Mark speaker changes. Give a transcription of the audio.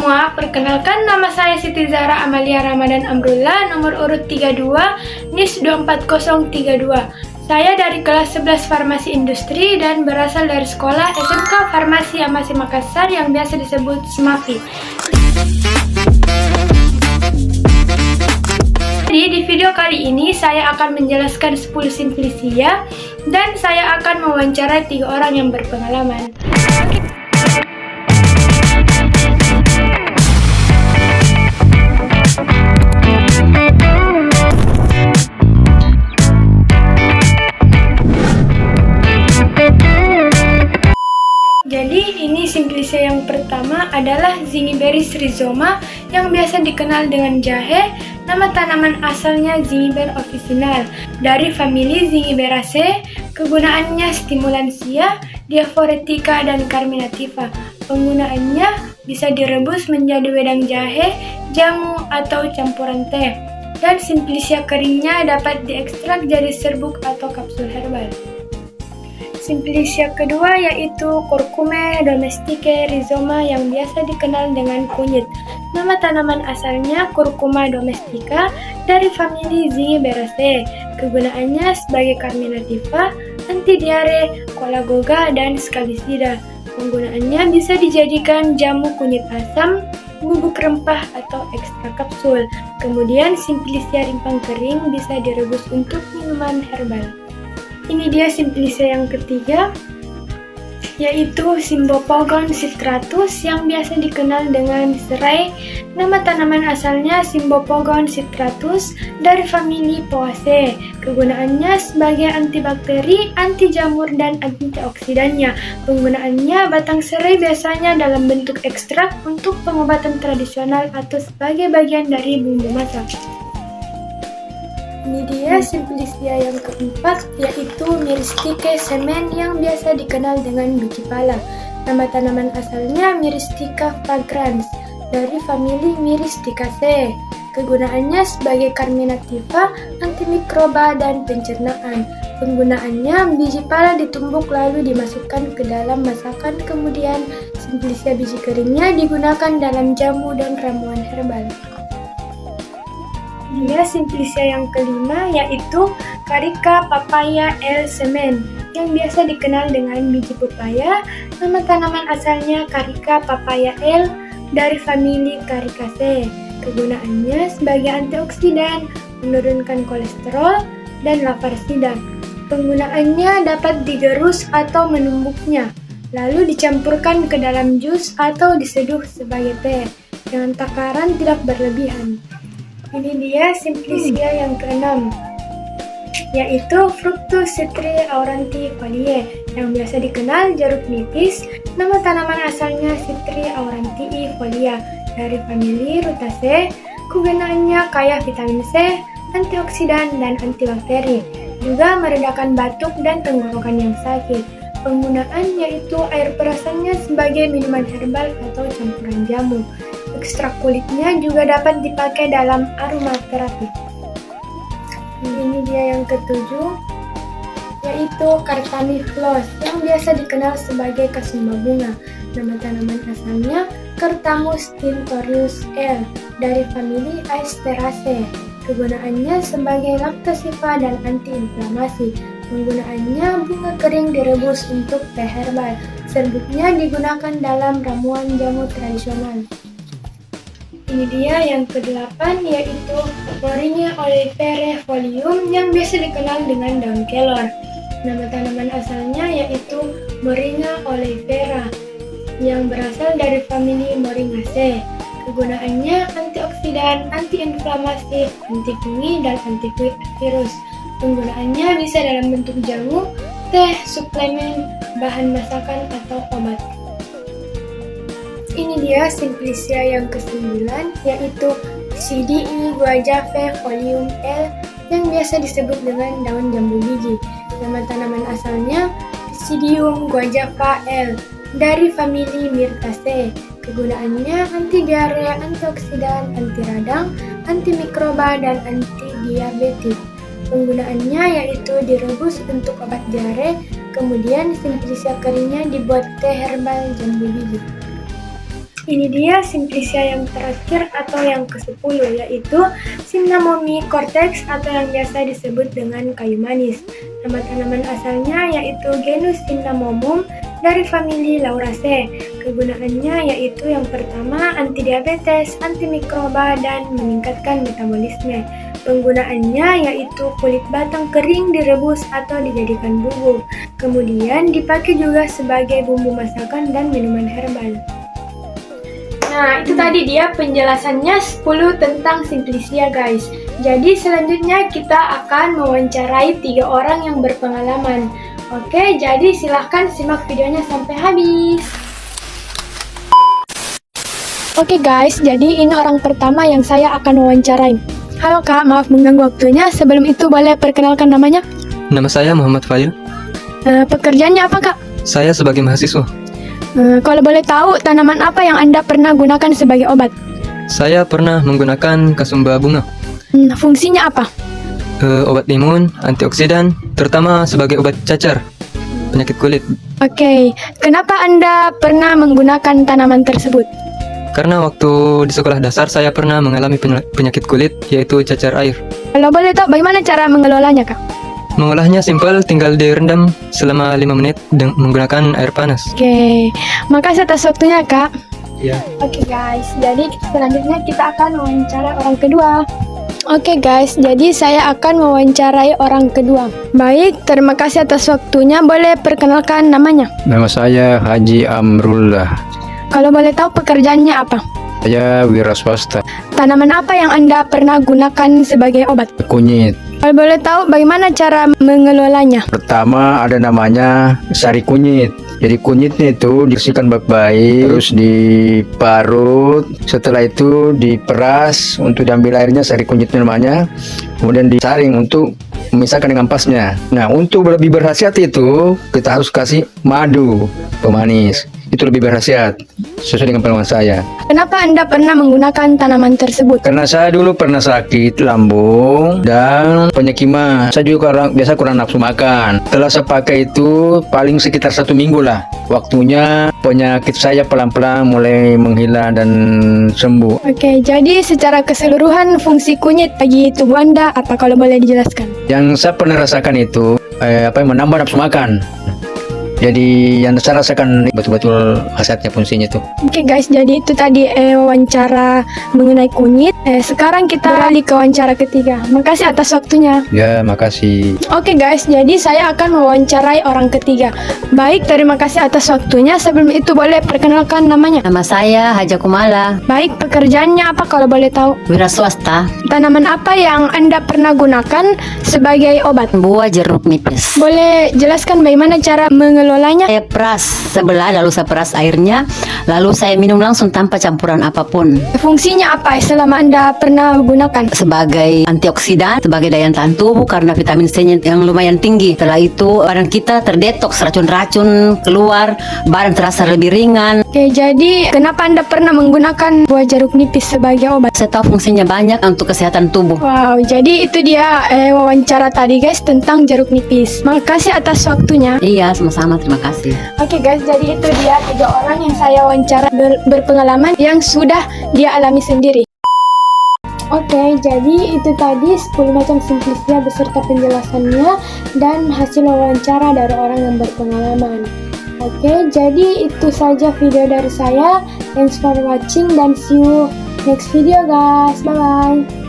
Speaker 1: semua, perkenalkan nama saya Siti Zahra Amalia Ramadan Amrullah, nomor urut 32, NIS 24032. Saya dari kelas 11 Farmasi Industri dan berasal dari sekolah SMK Farmasi Amasi Makassar yang biasa disebut SMAFI. Jadi di video kali ini saya akan menjelaskan 10 simplisia dan saya akan mewawancarai 3 orang yang berpengalaman. Jadi ini simplisia yang pertama adalah Zingiberis rhizoma yang biasa dikenal dengan jahe. Nama tanaman asalnya Zingiber officinal dari famili Zingiberaceae. Kegunaannya stimulansia, diaphoretica, dan carminativa. Penggunaannya bisa direbus menjadi wedang jahe, jamu, atau campuran teh. Dan simplisia keringnya dapat diekstrak jadi serbuk atau kapsul herbal. Simplisia kedua yaitu Curcumae domestique rhizoma yang biasa dikenal dengan kunyit. Nama tanaman asalnya Curcuma domestica dari famili Zingiberaceae. Kegunaannya sebagai carminativa, anti diare, kolagoga, dan skalisida. Penggunaannya bisa dijadikan jamu kunyit asam, bubuk rempah, atau ekstra kapsul. Kemudian simplisia rimpang kering bisa direbus untuk minuman herbal. Ini dia simplisia yang ketiga, yaitu Cymbopogon citratus yang biasa dikenal dengan serai. Nama tanaman asalnya Cymbopogon citratus dari famili Poaceae. Kegunaannya sebagai antibakteri, anti jamur, dan antioksidannya. Penggunaannya batang serai biasanya dalam bentuk ekstrak untuk pengobatan tradisional atau sebagai bagian dari bumbu masak. Ini dia simplisia yang keempat, yaitu Myristica semen yang biasa dikenal dengan biji pala. Nama tanaman asalnya Myristica fragrans dari famili Myristicaceae. Kegunaannya sebagai carminativa, antimikroba, dan pencernaan. Penggunaannya biji pala ditumbuk lalu dimasukkan ke dalam masakan, kemudian simplisia biji keringnya digunakan dalam jamu dan ramuan herbal. Dia simplisia yang kelima yaitu Carica papaya L. semen yang biasa dikenal dengan biji pepaya. Nama tanaman asalnya Carica papaya L dari famili Caricaceae. Kegunaannya sebagai antioksidan, menurunkan kolesterol, dan laparsida. Penggunaannya dapat digerus atau menumbuknya, lalu dicampurkan ke dalam jus atau diseduh sebagai teh dengan takaran tidak berlebihan. Ini dia simplisia yang keenam, yaitu Fructus citri auranti foliae yang biasa dikenal jeruk nipis. Nama tanaman asalnya Citri aurantii folia dari famili Rutaceae. Kegunaannya kaya vitamin C, antioksidan, dan antibakteri. Juga meredakan batuk dan tenggorokan yang sakit. Penggunaan yaitu air perasannya sebagai minuman herbal atau campuran jamu. Ekstrak kulitnya juga dapat dipakai dalam aromaterapi. Ini dia yang ketujuh, yaitu Cartamiflos yang biasa dikenal sebagai kasumba bunga. Nama tanaman asalnya Cartamus tinctorius L dari famili Asteraceae. Kegunaannya sebagai laktasifa dan antiinflamasi. Penggunaannya bunga kering direbus untuk teh herbal. Serbuknya digunakan dalam ramuan jamu tradisional. Ini dia yang ke-8, yaitu Moringa oleiferae folium yang biasa dikenal dengan daun kelor. Nama tanaman asalnya yaitu Moringa oleifera yang berasal dari famili Moringaceae. Kegunaannya antioksidan, antiinflamasi, anti fungi, dan antivirus. Penggunaannya bisa dalam bentuk jamu, teh, suplemen, bahan masakan, atau obat. Ini dia simplisia yang ke-9, yaitu CDE guajave folium L yang biasa disebut dengan daun jambu biji. Nama tanaman asalnya Psidium guajava L dari famili Myrtaceae. Kegunaannya anti diare, antioksidan, anti radang, antimikroba, dan anti diabetik. Penggunaannya yaitu direbus untuk obat diare, kemudian simplisia keringnya dibuat teh herbal jambu biji. Ini dia Simplicia yang terakhir atau yang ke-10, yaitu Cinnamomum cortex atau yang biasa disebut dengan kayu manis. Nama tanaman asalnya yaitu genus Cinnamomum dari famili Lauraceae. Kegunaannya yaitu yang pertama antidiabetes, antimikroba, dan meningkatkan metabolisme. Penggunaannya yaitu kulit batang kering direbus atau dijadikan bubuk. Kemudian dipakai juga sebagai bumbu masakan dan minuman herbal. Nah, itu tadi dia penjelasannya 10 tentang Simplicia, guys. Jadi selanjutnya kita akan mewawancarai 3 orang yang berpengalaman. Oke, jadi silahkan simak videonya sampai habis. Oke guys, jadi ini orang pertama yang saya akan wawancarai. Halo Kak, maaf mengganggu waktunya. Sebelum itu boleh perkenalkan namanya?
Speaker 2: Nama saya Muhammad Fadil.
Speaker 1: Pekerjaannya apa Kak?
Speaker 2: Saya sebagai mahasiswa.
Speaker 1: Kalau boleh tahu, tanaman apa yang Anda pernah gunakan sebagai obat?
Speaker 2: Saya pernah menggunakan kasumba bunga.
Speaker 1: Fungsinya apa?
Speaker 2: Obat imun, antioksidan, terutama sebagai obat cacar, penyakit kulit.
Speaker 1: Oke, kenapa Anda pernah menggunakan tanaman tersebut?
Speaker 2: Karena waktu di sekolah dasar saya pernah mengalami penyakit kulit, yaitu cacar air.
Speaker 1: Kalau boleh tahu, bagaimana cara mengelolanya Kak?
Speaker 2: Mengolahnya simpel, tinggal direndam selama 5 menit menggunakan air panas.
Speaker 1: Oke, makasih atas waktunya Kak.
Speaker 2: Ya.
Speaker 1: Oke guys, jadi selanjutnya kita akan wawancara orang kedua. Oke guys, jadi saya akan mewawancarai orang kedua. Baik, terima kasih atas waktunya. Boleh perkenalkan namanya?
Speaker 3: Nama saya Haji Amrullah.
Speaker 1: Kalau boleh tahu pekerjaannya apa?
Speaker 3: Saya wira swasta.
Speaker 1: Tanaman apa yang Anda pernah gunakan sebagai obat?
Speaker 3: Kunyit.
Speaker 1: Kalau boleh tahu bagaimana cara mengelolanya?
Speaker 3: Pertama ada namanya sari kunyit. Jadi kunyitnya itu dibersihkan baik-baik, terus diparut. Setelah itu diperas untuk diambil airnya, sari kunyitnya namanya. Kemudian disaring untuk memisahkan dengan ampasnya. Nah, untuk lebih berkhasiat itu kita harus kasih madu pemanis. Itu lebih berkhasiat sesuai dengan pengalaman saya.
Speaker 1: Kenapa Anda pernah menggunakan tanaman tersebut?
Speaker 3: Karena saya dulu pernah sakit lambung dan penyekiman. Saya juga biasa kurang nafsu makan. Setelah saya pakai itu paling sekitar 1 minggu lah. Waktunya penyakit saya pelan-pelan mulai menghilang dan sembuh.
Speaker 1: Oke, jadi secara keseluruhan fungsi kunyit bagi tubuh Anda apa kalau boleh dijelaskan?
Speaker 3: Yang saya pernah rasakan itu menambah nafsu makan. Jadi yang saya rasakan betul-betul khasiatnya, fungsinya itu.
Speaker 1: Oke guys, jadi itu tadi wawancara mengenai kunyit. Sekarang kita beralih ke wawancara ketiga. Makasih atas waktunya.
Speaker 3: Ya, makasih.
Speaker 1: Oke guys, jadi saya akan mewawancarai orang ketiga. Baik, terima kasih atas waktunya. Sebelum itu boleh perkenalkan namanya?
Speaker 4: Nama saya Haja Kumala,
Speaker 1: Baik, pekerjaannya apa kalau boleh tahu?
Speaker 4: wira swasta,
Speaker 1: Tanaman apa yang Anda pernah gunakan sebagai obat?
Speaker 4: buah jeruk nipis.
Speaker 1: Boleh jelaskan bagaimana cara mengelolanya?
Speaker 4: Saya peras sebelah, lalu saya peras airnya, lalu saya minum langsung tanpa campuran apapun.
Speaker 1: Fungsinya apa selama Anda pernah gunakan?
Speaker 4: Sebagai antioksidan, sebagai daya tahan tubuh karena vitamin C-nya yang lumayan tinggi. Setelah itu badan kita terdetoks, racun-racun keluar, badan terasa lebih ringan.
Speaker 1: Oke, jadi kenapa Anda pernah menggunakan buah jeruk nipis sebagai obat?
Speaker 4: Saya tahu fungsinya banyak untuk kesehatan tubuh.
Speaker 1: Wow, jadi itu dia wawancara tadi guys tentang jeruk nipis. Makasih atas waktunya.
Speaker 4: Iya, sama-sama, terima kasih.
Speaker 1: Oke guys, jadi itu dia 3 orang yang saya wawancara berpengalaman yang sudah dia alami sendiri. Oke, jadi itu tadi 10 macam Simplicia beserta penjelasannya dan hasil wawancara dari orang yang berpengalaman. Oke, jadi itu saja video dari saya. Thanks for watching dan see you next video guys. Bye-bye.